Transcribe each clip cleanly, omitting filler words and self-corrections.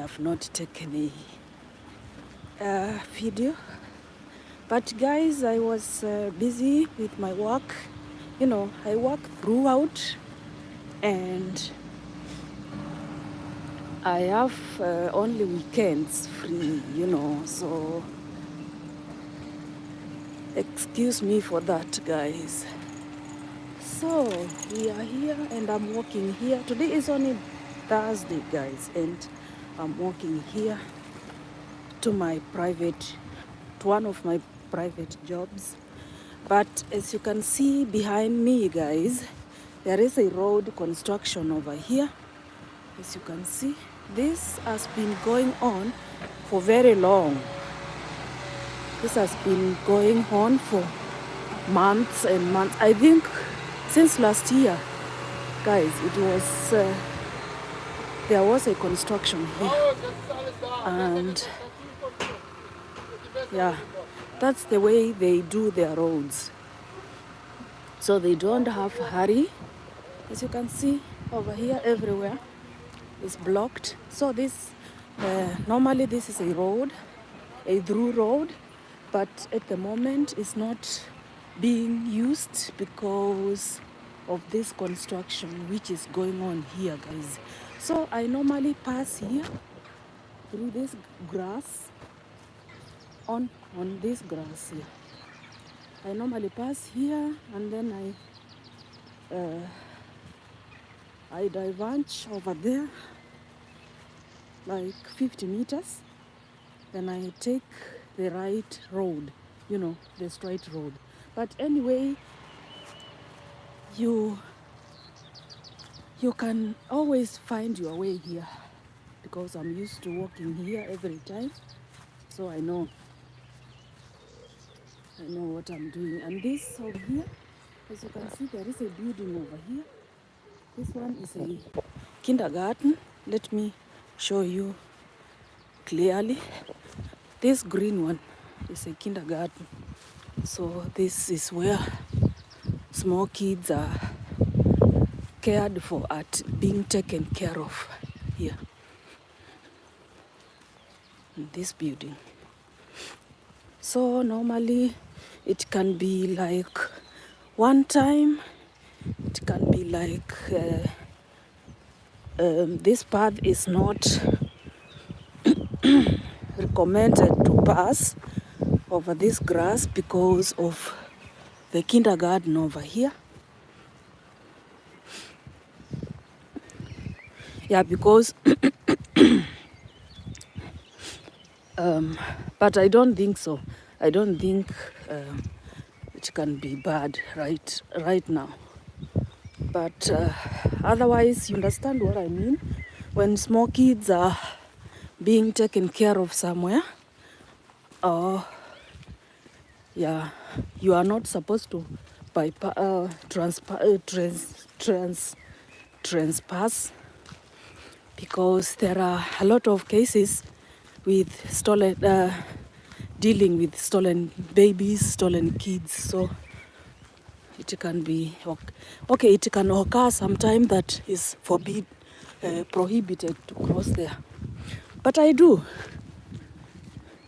have not taken a video. But guys, I was busy with my work. You know, I work throughout, and I have only weekends free, you know, so excuse me for that, guys. So we are here and I'm walking here. Today is only Thursday, guys, and I'm walking here to one of my private jobs. But as you can see behind me, guys, there is a road construction over here. As you can see, this has been going on for very long. This has been going on for months and months. I think since last year, guys, there was a construction here. And yeah, that's the way they do their roads. So they don't have hurry. As you can see over here, everywhere is blocked. So this, normally this is a road, a through road, but at the moment it's not being used because of this construction which is going on here, guys. So I normally pass here through this grass, on this grass here. I normally pass here and then I diverge over there like 50 meters. Then I take the right road, you know, the straight road. But anyway, you can always find your way here because I'm used to walking here every time. So I know what I'm doing. And this over here, as you can see, there is a building over here. This one is a kindergarten. Let me show you clearly. This green one is a kindergarten. So this is where small kids are cared for, at being taken care of here in this building. So normally it can be like one time, it can be like this path is not recommended to pass over this grass because of the kindergarten over here. Yeah, because but I don't think so. I don't think it can be bad right now. But otherwise, you understand what I mean? When small kids are being taken care of somewhere, yeah, you are not supposed to trespass, because there are a lot of cases with dealing with stolen babies, stolen kids. So it can be okay. It can occur sometime that is prohibited to cross there. But I do,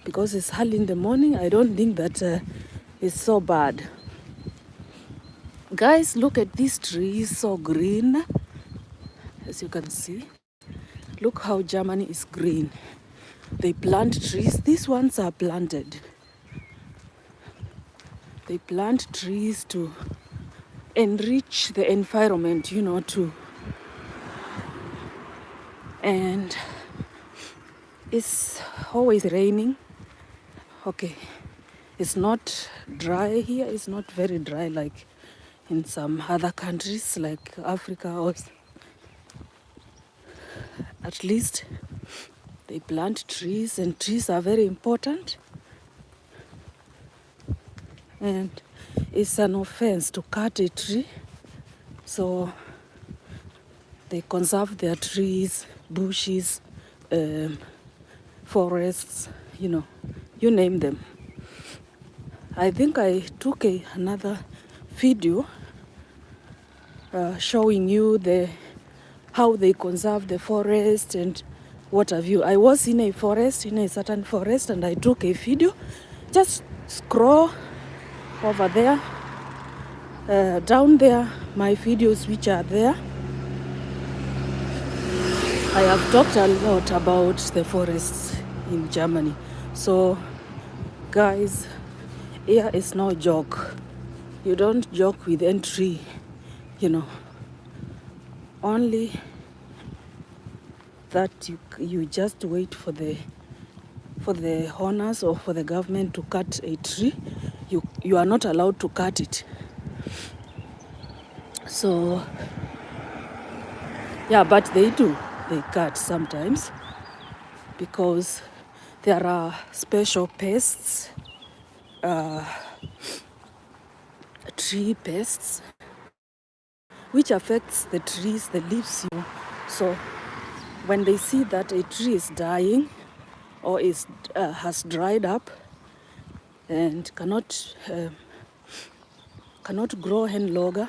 because it's early in the morning. I don't think that it's so bad. Guys, look at these trees, so green. As you can see, look how Germany is green. They plant trees. These ones are planted. They plant trees to enrich the environment, you know, and it's always raining. Okay, it's not dry here. It's not very dry like in some other countries like Africa, or at least they plant trees, and trees are very important. And it's an offense to cut a tree. So they conserve their trees, bushes, forests, you know, you name them. I think I took another video showing you how they conserve the forest and water view. I was in a forest, in a certain forest, and I took a video. Just scroll over there, down there, my videos which are there. I have talked a lot about the forests in Germany. So guys, here is no joke. You don't joke with any tree, you know. Only that you just wait for the owners or for the government to cut a tree. You are not allowed to cut it. So yeah, but they do. They cut sometimes because there are special pests, tree pests, which affects the trees, the leaves, you know. So when they see that a tree is dying or has dried up and cannot grow any longer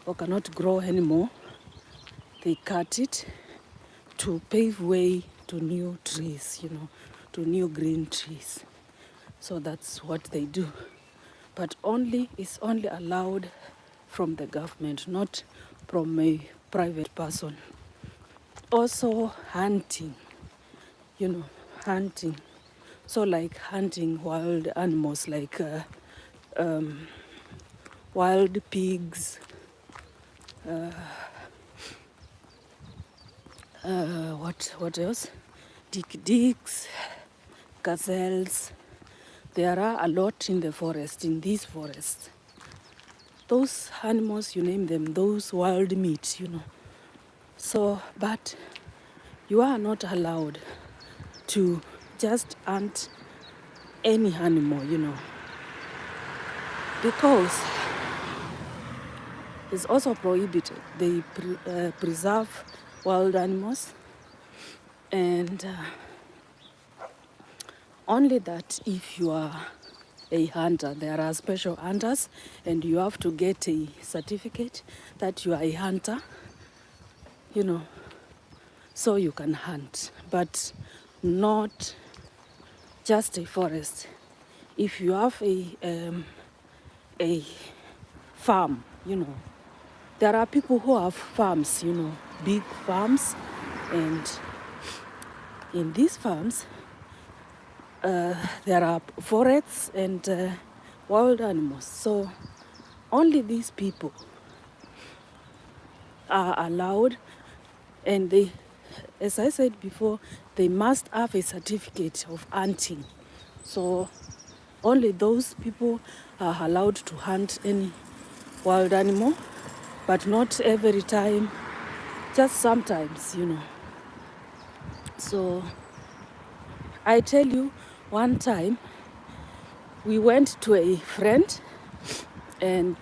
or cannot grow anymore, they cut it to pave way to new trees, you know, to new green trees. So that's what they do. But it's only allowed from the government, not from a private person. Also hunting, you know, hunting. So like hunting wild animals like wild pigs, what else? Dicks, gazelles. There are a lot in the forest, in these forests. Those animals, you name them, those wild meat, you know. So, but you are not allowed to just hunt any animal, you know, because it's also prohibited. They preserve wild animals, and only that if you are a hunter, there are special hunters, and you have to get a certificate that you are a hunter, you know, so you can hunt, but not just a forest. If you have a farm, you know, there are people who have farms, you know, big farms, and in these farms there are forests and wild animals. So only these people are allowed, and they, as I said before, they must have a certificate of hunting. So only those people are allowed to hunt any wild animal, but not every time, just sometimes, you know. So I tell you, one time we went to a friend, and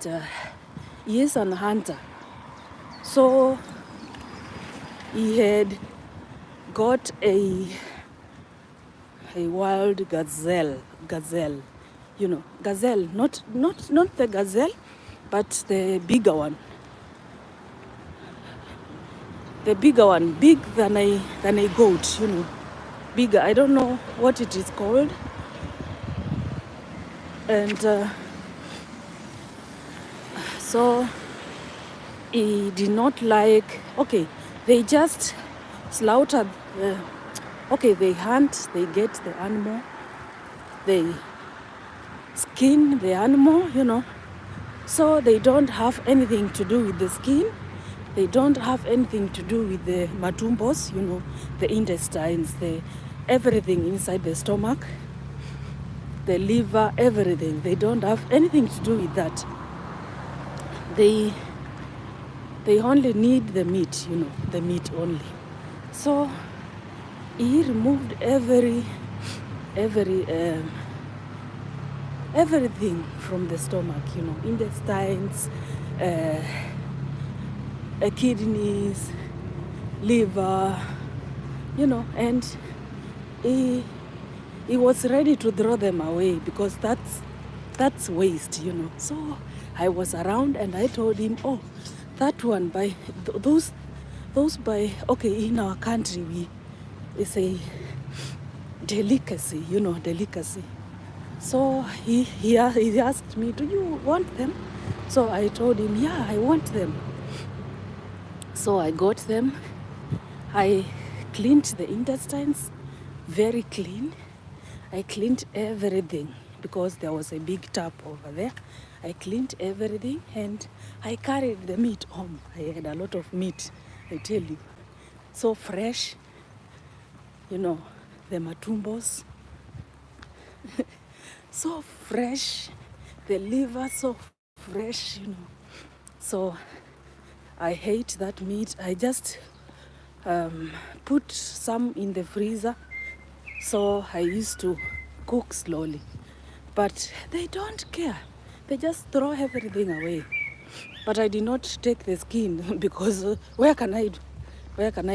he is an hunter. So he had got a wild gazelle, you know, gazelle, not the gazelle, but the bigger one. The bigger one, big than a goat, you know, bigger. I don't know what it is called. And so he did not like, okay, they just slaughtered, okay, they hunt, they get the animal, they skin the animal, you know, so they don't have anything to do with the skin. They don't have anything to do with the matumbos, you know, the intestines, the everything inside the stomach, the liver, everything. They don't have anything to do with that. They only need the meat, you know, the meat only. So he removed everything from the stomach, you know, intestines, kidneys, liver, you know, and he was ready to throw them away because that's waste, you know. So I was around and I told him, oh, that one by those by, okay, in our country It's a delicacy, delicacy. So he asked me, do you want them? So I told him, yeah, I want them. So I got them. I cleaned the intestines, very clean. I cleaned everything because there was a big tap over there. I cleaned everything and I carried the meat home. I had a lot of meat, I tell you. So fresh, the matumbos. So fresh, the liver so fresh, So I hate that meat. I just put some in the freezer. So I used to cook slowly. But they don't care. They just throw everything away. But I did not take the skin because where can I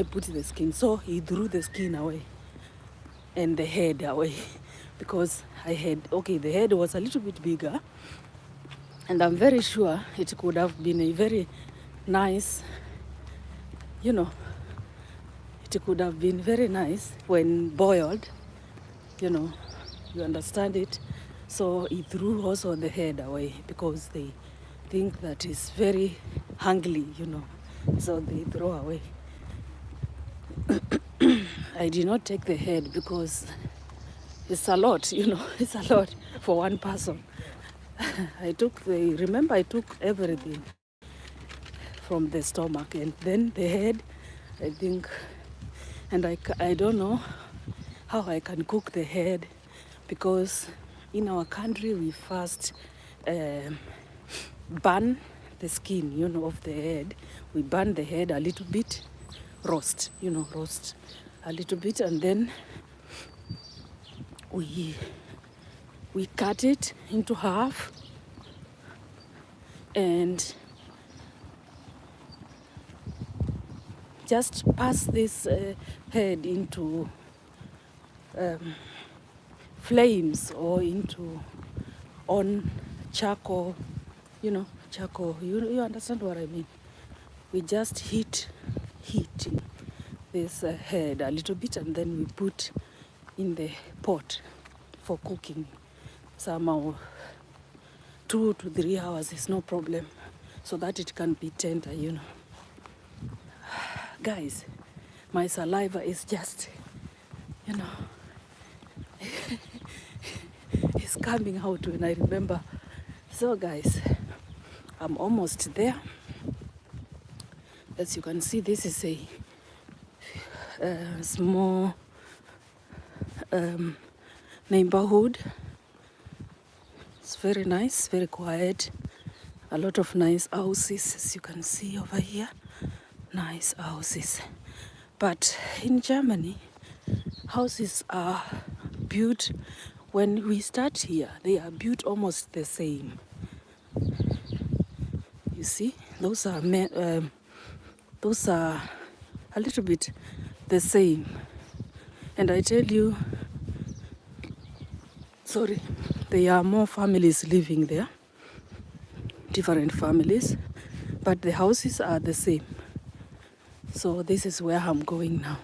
put the skin? So he threw the skin away and the head away because the head was a little bit bigger, and I'm very sure it could have been a very nice, it could have been very nice when boiled, you understand it. So he threw also the head away because they think that it's very hungry, so they throw away. I did not take the head because it's a lot, it's a lot for one person. I took everything from the stomach and then the head, I think, and I don't know how I can cook the head because in our country we first burn the skin, of the head. We burn the head a little bit, roast a little bit, and then we cut it into half and just pass this head into flames or on charcoal, charcoal. You understand what I mean? We just heat this head a little bit and then we put in the pot for cooking. Somehow 2 to 3 hours is no problem, so that it can be tender, Guys, my saliva is just, it's coming out when I remember. So guys, I'm almost there. As you can see, this is a small neighborhood. It's very nice, very quiet. A lot of nice houses, as you can see over here. Nice houses. But in Germany, houses are built, when we start here, they are built almost the same. You see, those are a little bit the same. And I tell you, there are more families living there, different families, but the houses are the same. So this is where I'm going now.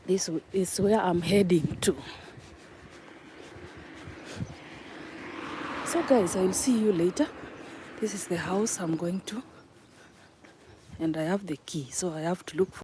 This is where I'm heading to. So guys, I will see you later. This is the house I'm going to. And I have the key, so I have to look for